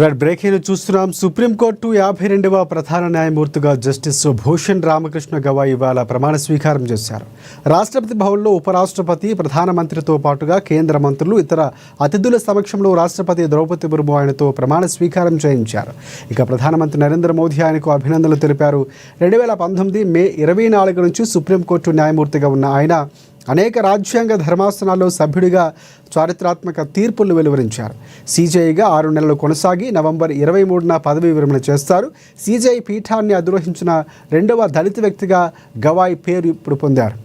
Right breaking చూస్తున్నాం. Supreme court 52వ ప్రధాన న్యాయమూర్తిగా జస్టిస్ భూషణ్ రామకృష్ణ గవాయ్ ఇవాళ ప్రమాణ స్వీకారం చేశారు. రాష్ట్రపతి భవన్లో ఉపరాష్ట్రపతి, ప్రధానమంత్రితో పాటుగా కేంద్ర మంత్రులు, ఇతర అతిథుల సమక్షంలో రాష్ట్రపతి ద్రౌపది ముర్ము ఆయనతో ప్రమాణ స్వీకారం చేయించారు. ఇక ప్రధానమంత్రి నరేంద్ర మోదీ ఆయనకు అభినందనలు తెలిపారు. 2019 మే 24 నుంచి సుప్రీంకోర్టు న్యాయమూర్తిగా ఉన్న ఆయన అనేక రాజ్యాంగ ధర్మాసనాల్లో సభ్యుడిగా చారిత్రాత్మక తీర్పులు వెలువరించారు. సీజేఐగా 6 నెలలు కొనసాగి నవంబర్ 23న పదవీ విరమణ చేస్తారు. సీజేఐ పీఠాన్ని అధిరోహించిన 2వ దళిత వ్యక్తిగా గవాయ్ పేరు ఇప్పుడు పొందారు.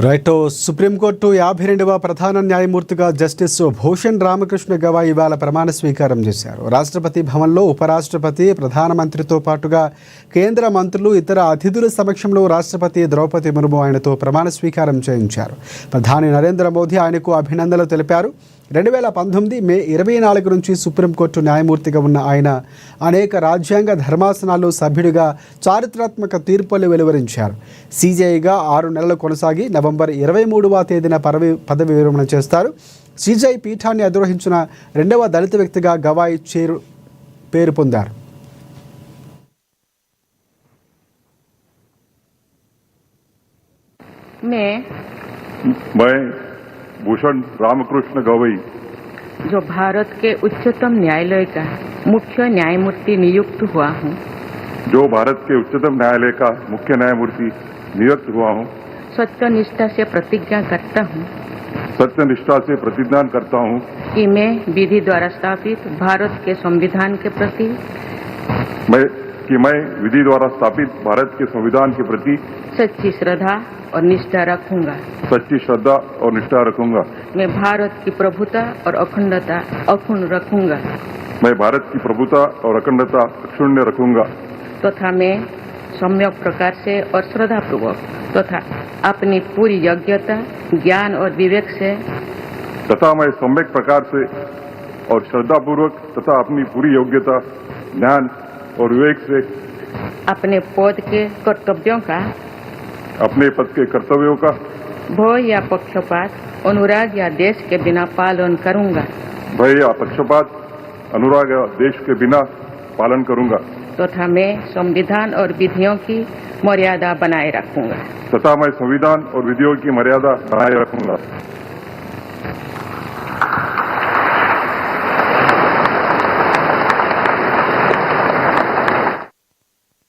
రైట్, సుప్రీంకోర్టు 52వ ప్రధాన న్యాయమూర్తిగా జస్టిస్ భూషణ్ రామకృష్ణ గవాయ్ ఇవాళ ప్రమాణ స్వీకారం చేశారు. రాష్ట్రపతి భవన్లో ఉపరాష్ట్రపతి, ప్రధానమంత్రితో పాటుగా కేంద్ర మంత్రులు, ఇతర అతిథుల సమక్షంలో రాష్ట్రపతి ద్రౌపది ముర్ము ఆయనతో ప్రమాణ స్వీకారం చేయించారు. ప్రధాని నరేంద్ర మోదీ ఆయనకు అభినందనలు తెలిపారు. 2019 మే 24 నుంచి సుప్రీంకోర్టు న్యాయమూర్తిగా ఉన్న ఆయన అనేక రాజ్యాంగ ధర్మాసనాల్లో సభ్యుడిగా చారిత్రాత్మక తీర్పులు వెలువరించారు. సీజేఐగా 6 నెలలు కొనసాగి నవంబర్ 23వ తేదీన పదవి విరమణ చేస్తారు. సీజేఐ పీఠాన్ని అధిరోహించిన 2వ దళిత వ్యక్తిగా గవాయ్ పేరు పొందారు. भूषण रामकृष्ण गवाई जो भारत के उच्चतम न्यायालय का मुख्य न्यायमूर्ति नियुक्त हुआ हूँ, जो भारत के उच्चतम न्यायालय का मुख्य न्यायमूर्ति नियुक्त हुआ हूँ, सत्यनिष्ठा से प्रतिज्ञा करता हूँ सत्यनिष्ठा से प्रतिज्ञा करता हूँ कि मैं विधि द्वारा स्थापित भारत के संविधान के प्रति मैं विधि द्वारा स्थापित भारत के संविधान के प्रति सच्ची श्रद्धा और निष्ठा रखूंगा सच्ची श्रद्धा और निष्ठा रखूंगा। मैं भारत की प्रभुता और अखंडता अक्षुण्ण रखूंगा मैं भारत की प्रभुता और अखंडता अक्षुण्ण रखूंगा तथा मैं सम्यक प्रकार से और श्रद्धापूर्वक तथा अपनी पूरी योग्यता, ज्ञान और विवेक से तथा मैं सम्यक प्रकार से और श्रद्धापूर्वक तथा अपनी पूरी योग्यता, ज्ञान और विवेक से अपने पद के कर्तव्यों का अपने पद के कर्तव्यों का भय या पक्षपात, अनुराग या देश के बिना पालन करूंगा भय या पक्षपात, अनुराग या देश के बिना पालन करूंगा तथा मैं संविधान और विधियों की मर्यादा बनाए रखूंगा तथा मैं संविधान और विधियों की मर्यादा बनाए रखूंगा।